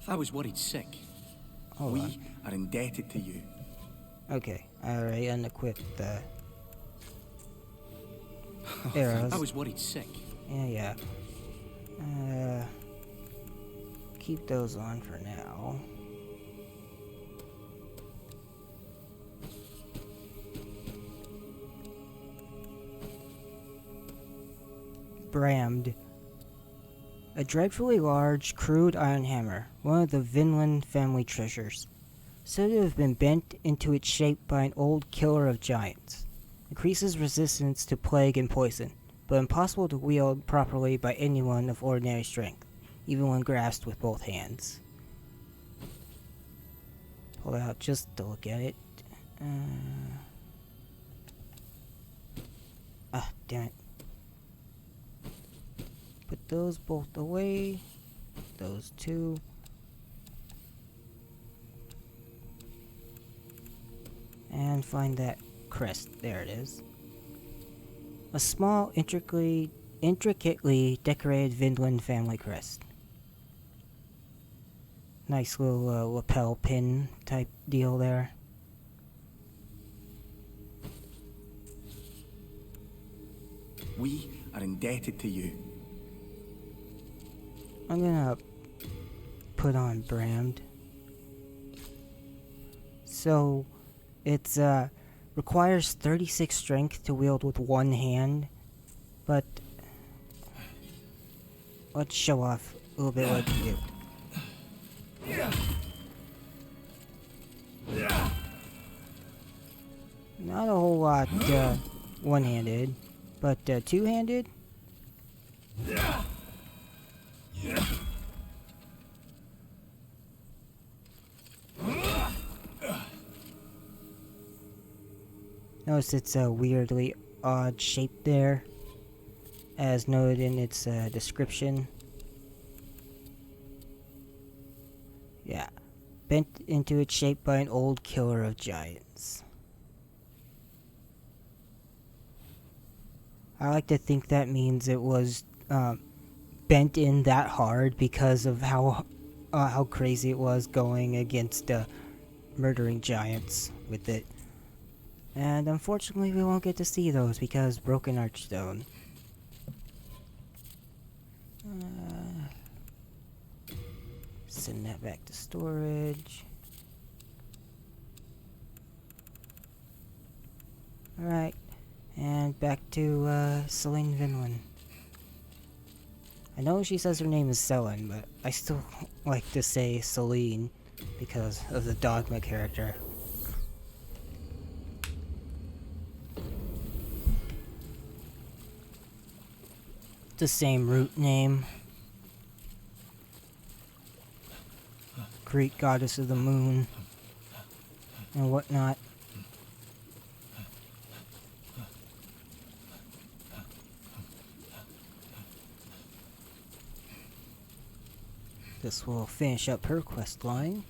I was worried sick. Hold on. We are indebted to you. Okay, I already unequipped the arrows. I was worried sick. Yeah. Keep those on for now. Brammed. A dreadfully large, crude iron hammer, one of the Vinland family treasures. Said to have been bent into its shape by an old killer of giants. Increases resistance to plague and poison, but impossible to wield properly by anyone of ordinary strength, even when grasped with both hands. Pull it out just to look at it. Damn it. Put those both away. Those two. And find that crest. There it is. A small, intricately decorated Vinland family crest. Nice little lapel pin type deal there. We are indebted to you. I'm gonna put on Brammed. So, it's requires 36 strength to wield with one hand, but let's show off a little bit what you do. Not a whole lot one-handed, but two-handed? Notice it's a weirdly odd shape there, as noted in its description. Yeah, bent into its shape by an old killer of giants. I like to think that means it was bent in that hard because of how crazy it was going against murdering giants with it. And unfortunately we won't get to see those because broken archstone. Send that back to storage. Alright, and back to Celine Vinland. I know she says her name is Selin, but I still like to say Celine because of the Dogma character. The same root name. Greek goddess of the moon and whatnot. This will finish up her quest line.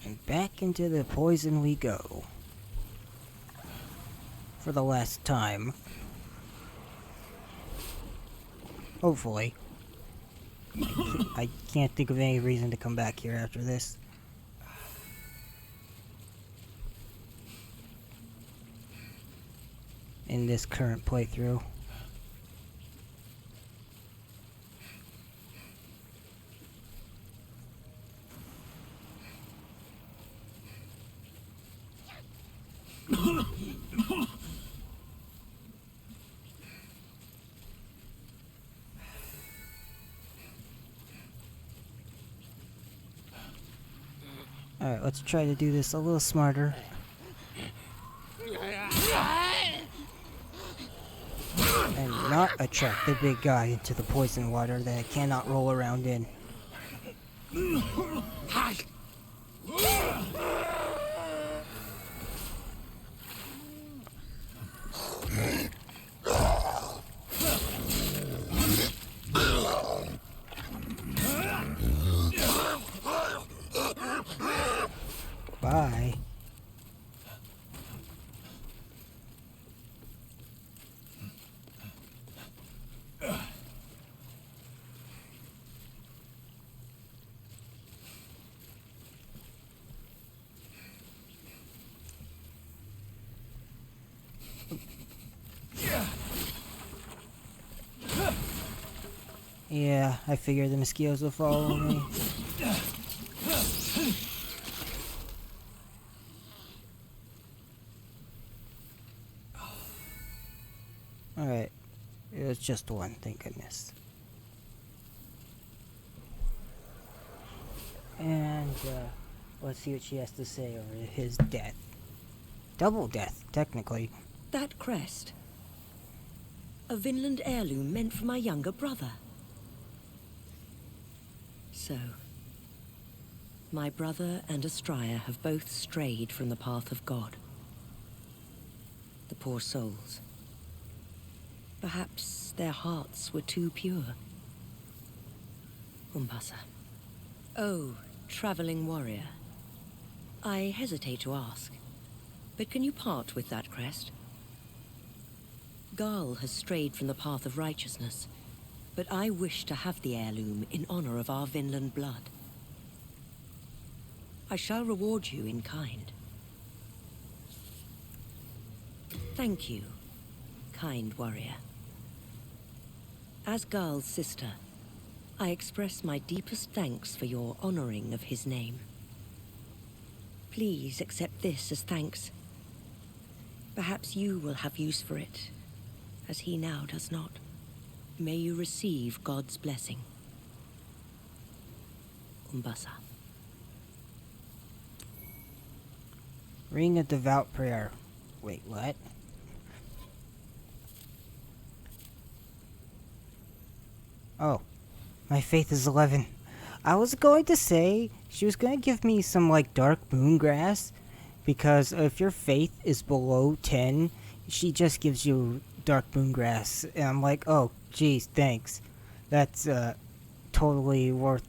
And back into the poison we go. For the last time. Hopefully. I can't think of any reason to come back here after this. In this current playthrough. Alright, let's try to do this a little smarter. not attract the big guy into the poison water that I cannot roll around in. Bye. Yeah, I figured the mosquitoes will follow me. Alright. It was just one, thank goodness. And, let's see what she has to say over his death. Double death, technically. That crest. A Vinland heirloom meant for my younger brother. So, my brother and Astraea have both strayed from the path of God. The poor souls. Perhaps their hearts were too pure. Umbasa. Oh, traveling warrior. I hesitate to ask, but can you part with that crest? Garl has strayed from the path of righteousness, but I wish to have the heirloom in honor of our Vinland blood. I shall reward you in kind. Thank you, kind warrior. As Garl's sister, I express my deepest thanks for your honoring of his name. Please accept this as thanks. Perhaps you will have use for it, as he now does not. May you receive God's blessing. Umbasa. Ring a devout prayer. Wait, what? Oh, my faith is 11. I was going to say she was going to give me some like dark moon grass, because if your faith is below 10, she just gives you dark moon grass, and I'm like, oh, geez, thanks. That's totally worth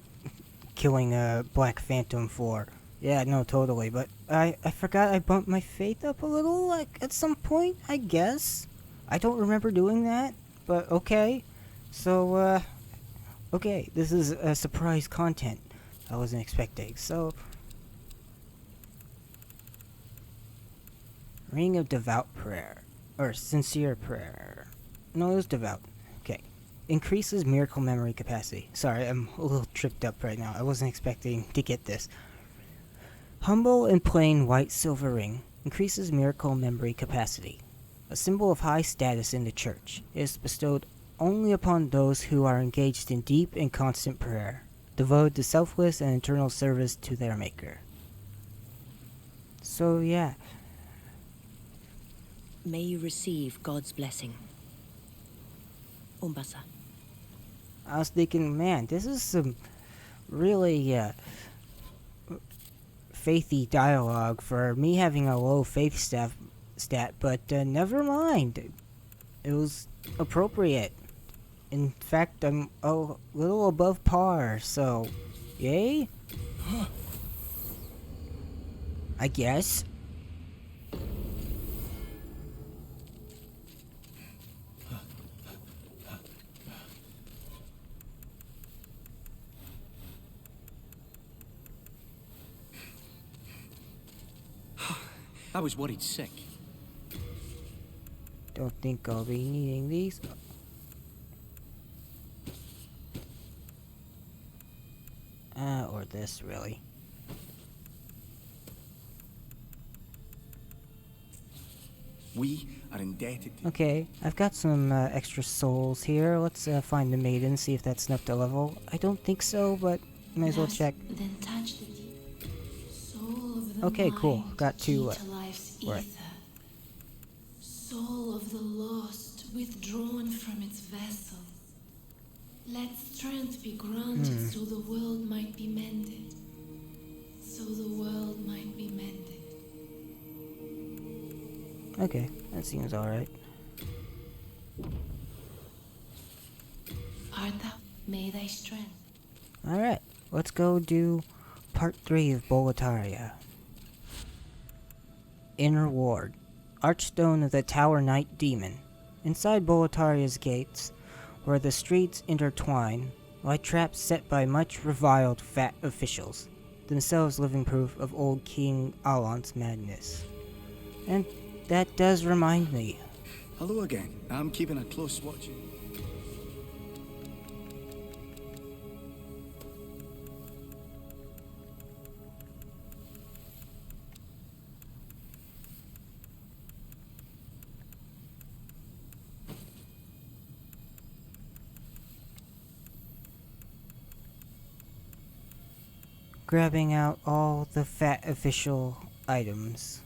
killing a black phantom for. Yeah, no, totally. But I forgot I bumped my faith up a little, like at some point, I guess. I don't remember doing that, but okay. So okay, this is surprise content I wasn't expecting. So, ring of devout prayer, or sincere prayer. No, it was devout. Okay. Increases miracle memory capacity. Sorry, I'm a little tripped up right now. I wasn't expecting to get this. Humble and plain white silver ring increases miracle memory capacity. A symbol of high status in the church. It is bestowed only upon those who are engaged in deep and constant prayer, devoted to selfless and eternal service to their Maker. So, yeah. May you receive God's blessing. Umbasa. I was thinking, man, this is some really faithy dialogue for me having a low faith stat, but never mind. It was appropriate. In fact, I'm a little above par, so yay? I guess. I was worried sick. Don't think I'll be needing these. Or this, really. We are indebted to... Okay, I've got some extra souls here. Let's find the maiden, see if that's enough to level. I don't think so, but may as well check. Then touch the deep soul of the Okay, cool. mind, Got two key to life's worth. ether. Soul of the lost withdrawn from its vessel. Let strength be granted so the world might be mended. So the world might be mended. Okay, that seems alright. Art thou? May thy strength. Alright, let's go do part 3 of Boletaria. Inner Ward. Archstone of the Tower Knight Demon. Inside Boletaria's gates, where the streets intertwine, lie traps set by much reviled fat officials, themselves living proof of old King Alon's madness. And that does remind me. Hello again. I'm keeping a close watch. Grabbing out all the fat official items.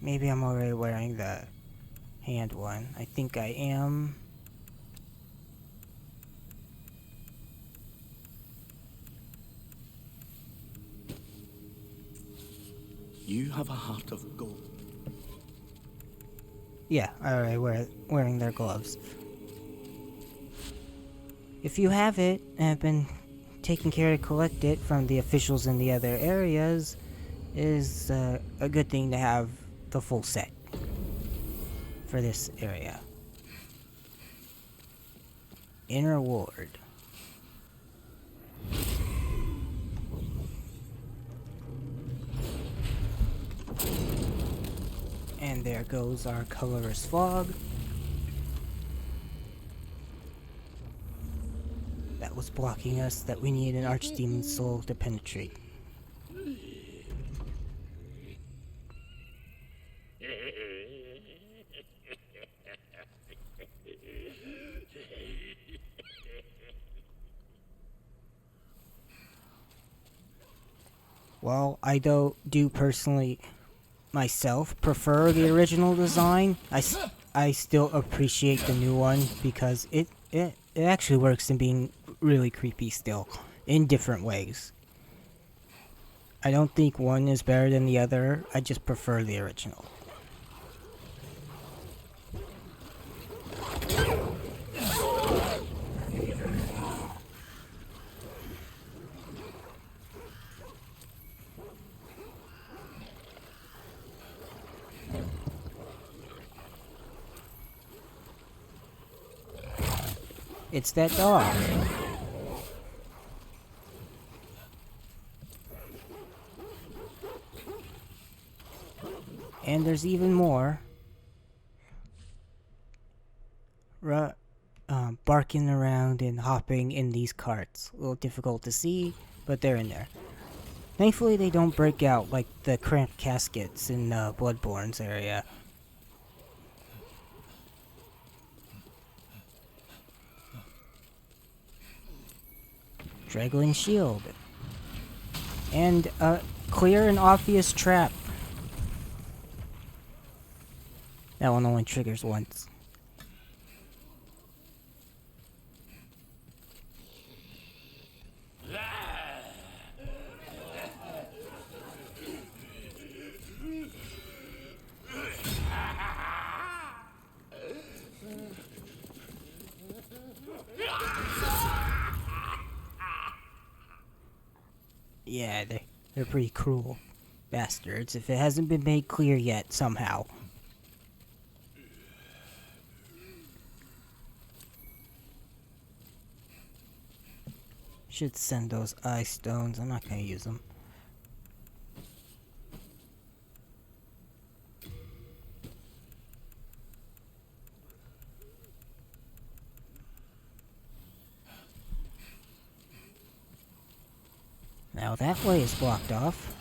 Maybe I'm already wearing the hand one. I think I am. You have a heart of gold. Yeah, I already wearing their gloves. If you have it and have been taking care to collect it from the officials in the other areas, is a good thing to have the full set for this area. Inner Ward. And there goes our colorless fog. That was blocking us, that we need an archdemon's soul to penetrate. Well, I do personally myself prefer the original design. I still appreciate the new one because it actually works in being really creepy still, in different ways. I don't think one is better than the other, I just prefer the original. It's that dog. And there's even more. Barking around and hopping in these carts. A little difficult to see, but they're in there. Thankfully they don't break out like the cramped caskets in Bloodborne's area. Draggling shield. And a clear and obvious trap. That one only triggers once. Yeah, they're pretty cruel bastards if it hasn't been made clear yet somehow. Should send those eye stones. I'm not gonna use them. Now that way is blocked off.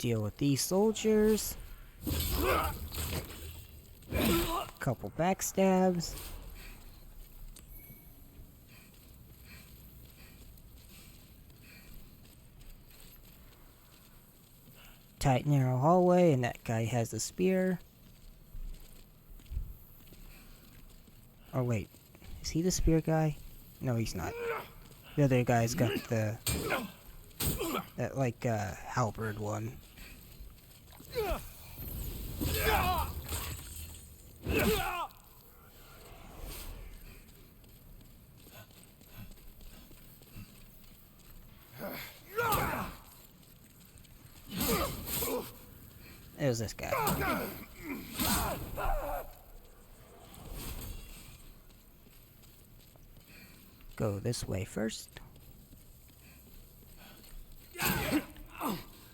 deal with these soldiers. Couple backstabs. Tight narrow hallway, and that guy has a spear. Oh wait, is he the spear guy? No, he's not. The other guy's got the that like halberd one. There's this guy. Go this way first.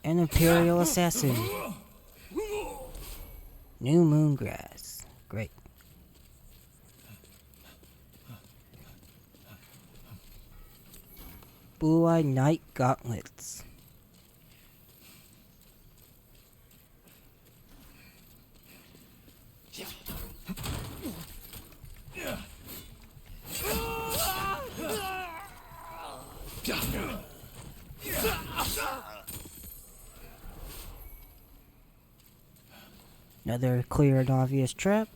An Imperial Assassin. New Moon Grass. Great. Blue-Eyed Knight Gauntlets. Another clear and obvious trap.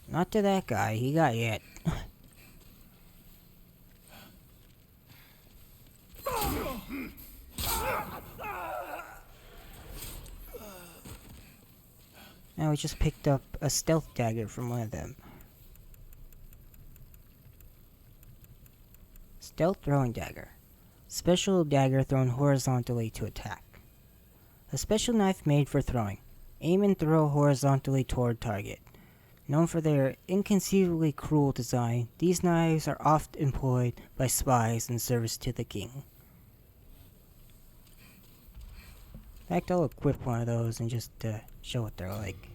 Not to that guy, he got hit. Now we just picked up a stealth dagger from one of them. Stealth throwing dagger. Special dagger thrown horizontally to attack. A special knife made for throwing. Aim and throw horizontally toward target. Known for their inconceivably cruel design, these knives are often employed by spies in service to the king. In fact, I'll equip one of those and just show what they're like.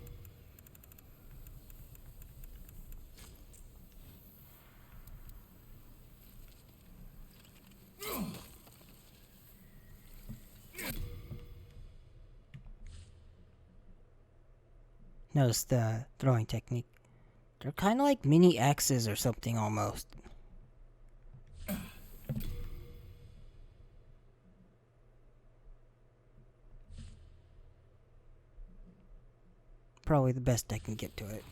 Notice the throwing technique. They're kind of like mini axes or something almost. Probably the best I can get to it.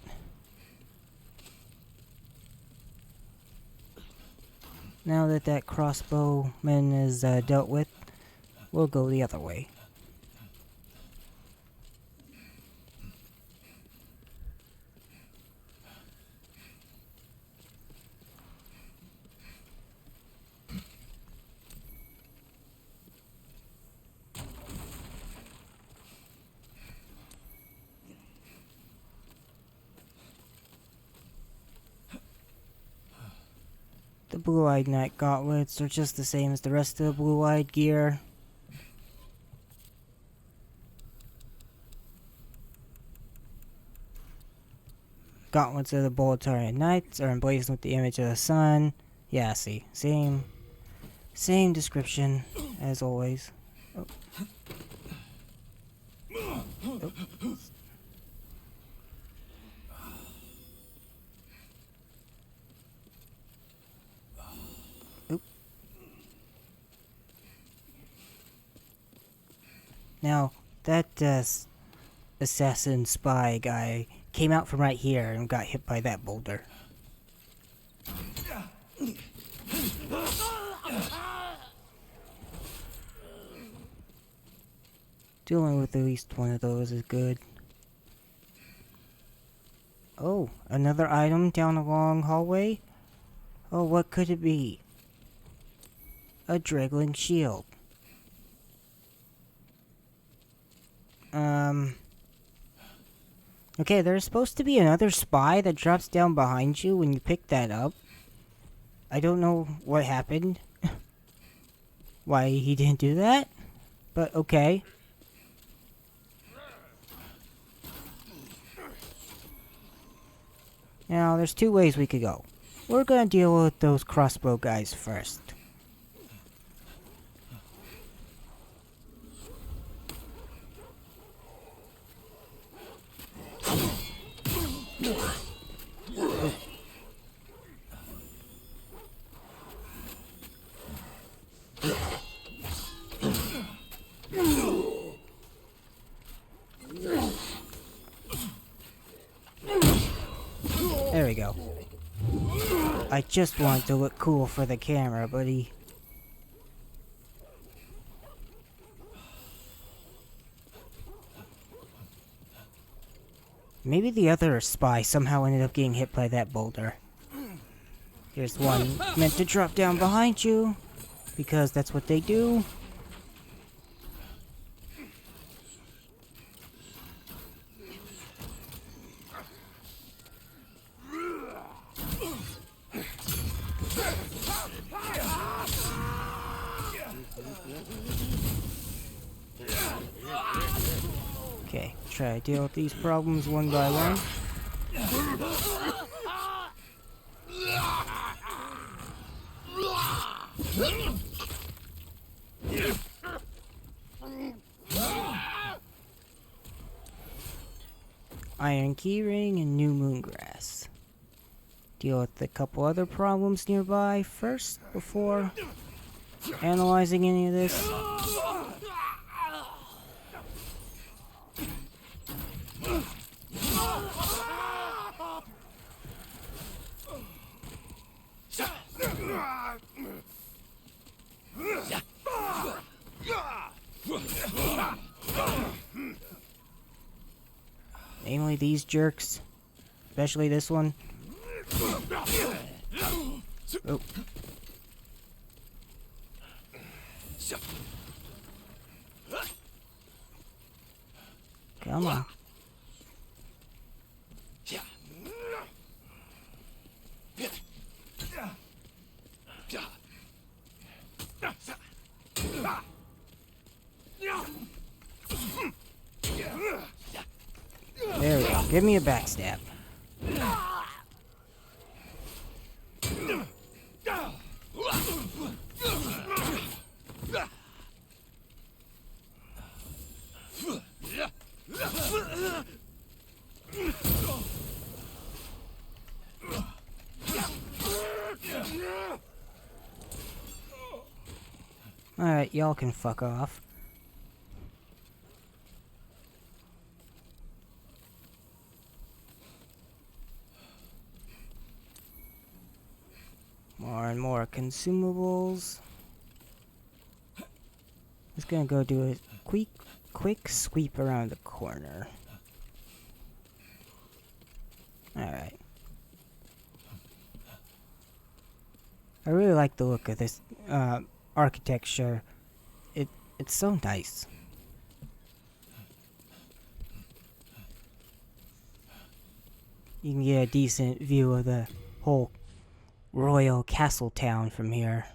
Now that that crossbowman is dealt with, we'll go the other way. The Blue-Eyed Knight Gauntlets are just the same as the rest of the Blue-Eyed gear. Gauntlets of the Boletarian Knights are emblazoned with the image of the sun. Yeah, see, same description as always. Oh. Oh. Now, that assassin spy guy came out from right here and got hit by that boulder. Dealing with at least one of those is good. Oh, another item down a long hallway? Oh, what could it be? A Dragon shield. Okay, there's supposed to be another spy that drops down behind you when you pick that up. I don't know what happened. Why he didn't do that? But okay. Now, there's two ways we could go. we're gonna deal with those crossbow guys first. There we go. I just wanted to look cool for the camera, buddy. Maybe the other spy somehow ended up getting hit by that boulder. Here's one meant to drop down behind you, because that's what they do. Okay, try to deal with these problems one by one. Iron keyring and new moongrass. Deal with a couple other problems nearby first before analyzing any of this. Mainly these jerks, especially this one. Oh. Come on. There we go. Give me a backstab. Alright, y'all can fuck off. More and more consumables. Just gonna go do a quick sweep around the corner. Alright. I really like the look of this architecture. It's so nice. You can get a decent view of the whole royal castle town from here.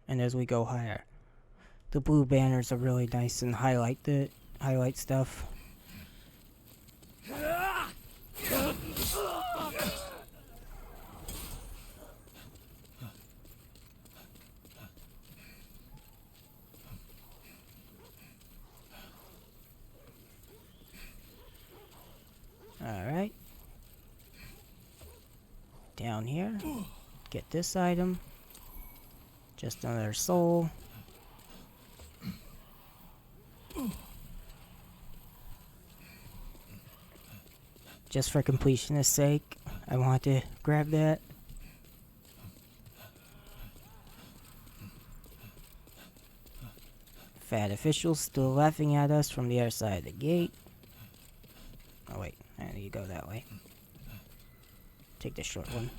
And as we go higher, the blue banners are really nice and highlight stuff. Alright. Down here. Get this item. Just another soul. Just for completionist sake, I want to grab that. Fat officials still laughing at us from the other side of the gate. Oh wait, I need to go that way. Take the short one.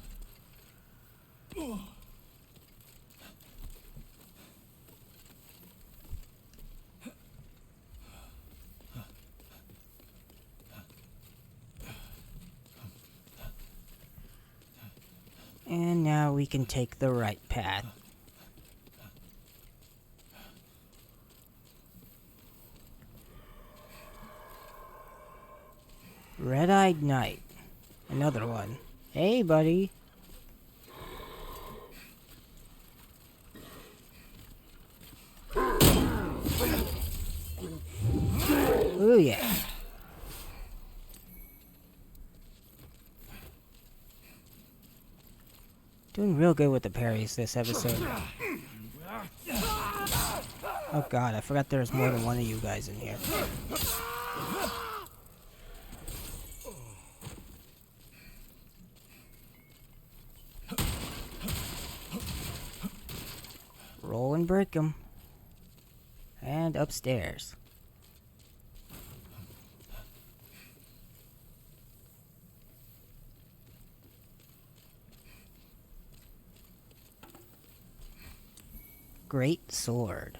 And now we can take the right path. Red-eyed Knight. Another one. Hey, buddy. Booyah! Doing real good with the parries this episode. Oh god, I forgot there's more than one of you guys in here. Roll and break 'em. And upstairs. Great sword.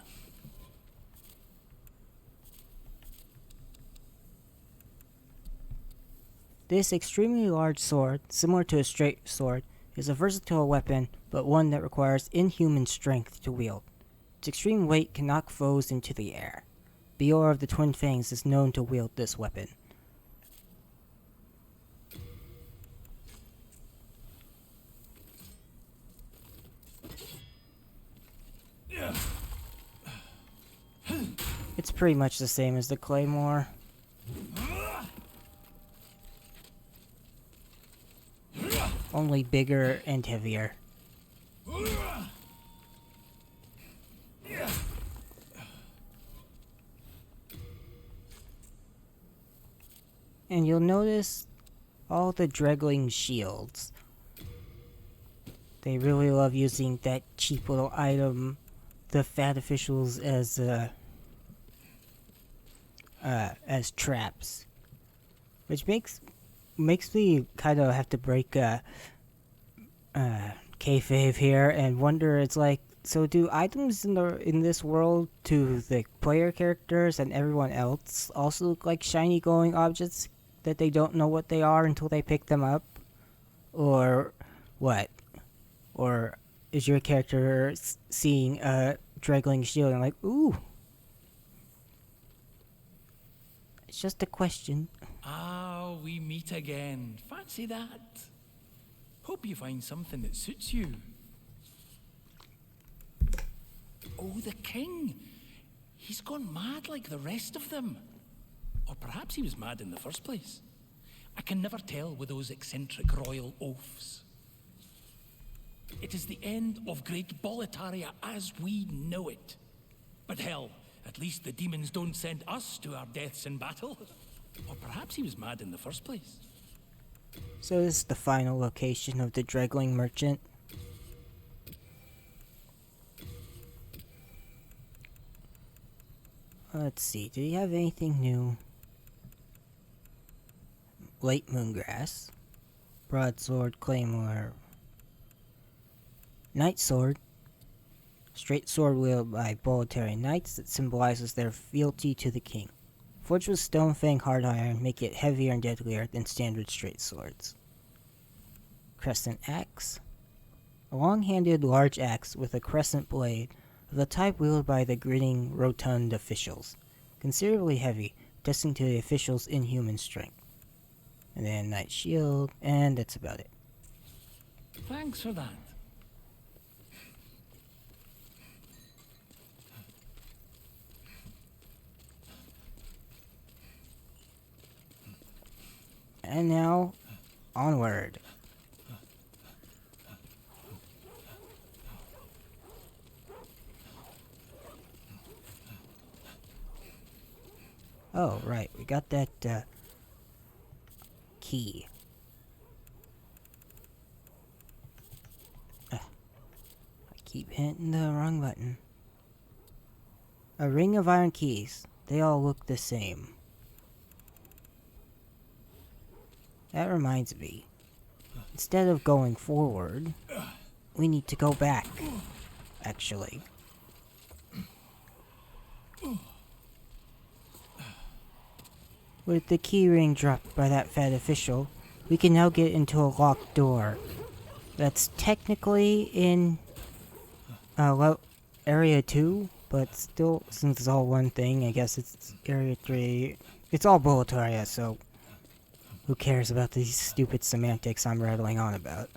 This extremely large sword, similar to a straight sword, is a versatile weapon, but one that requires inhuman strength to wield. Its extreme weight can knock foes into the air. Bior of the Twin Fangs is known to wield this weapon. It's pretty much the same as the Claymore. Only bigger and heavier. And you'll notice all the Dregling shields. They really love using that cheap little item, the fat officials, as traps. Which makes me kind of have to break kayfabe here and wonder, it's like, so do items in this world to the player characters and everyone else also look like shiny glowing objects that they don't know what they are until they pick them up? Or what? Or is your character seeing a Dregling shield and like, ooh? It's just a question. Ah, we meet again. Fancy that. Hope you find something that suits you. Oh, the king. He's gone mad like the rest of them. Or perhaps he was mad in the first place. I can never tell with those eccentric royal oafs. It is the end of Great Boletaria as we know it. But hell, at least the demons don't send us to our deaths in battle. Or perhaps he was mad in the first place. So this is the final location of the Dregling merchant. Let's see, did he have anything new? Late Moongrass. Broadsword, Claymore. Night Sword. Straight sword wielded by Boletarian knights that symbolizes their fealty to the king. Forged with stone fang hard iron, make it heavier and deadlier than standard straight swords. Crescent Axe. A long-handed large axe with a crescent blade of the type wielded by the grinning, rotund officials. Considerably heavy, destined to the officials' inhuman strength. And then Knight Shield, and that's about it. Thanks for that. And now, onward. Oh, right, we got that, key. I keep hitting the wrong button. A ring of iron keys. They all look the same. That reminds me. Instead of going forward, we need to go back, actually. With the key ring dropped by that fat official, we can now get into a locked door. That's technically in Area 2, but still, since it's all one thing, I guess it's Area 3. It's all Boletaria, so who cares about these stupid semantics I'm rattling on about?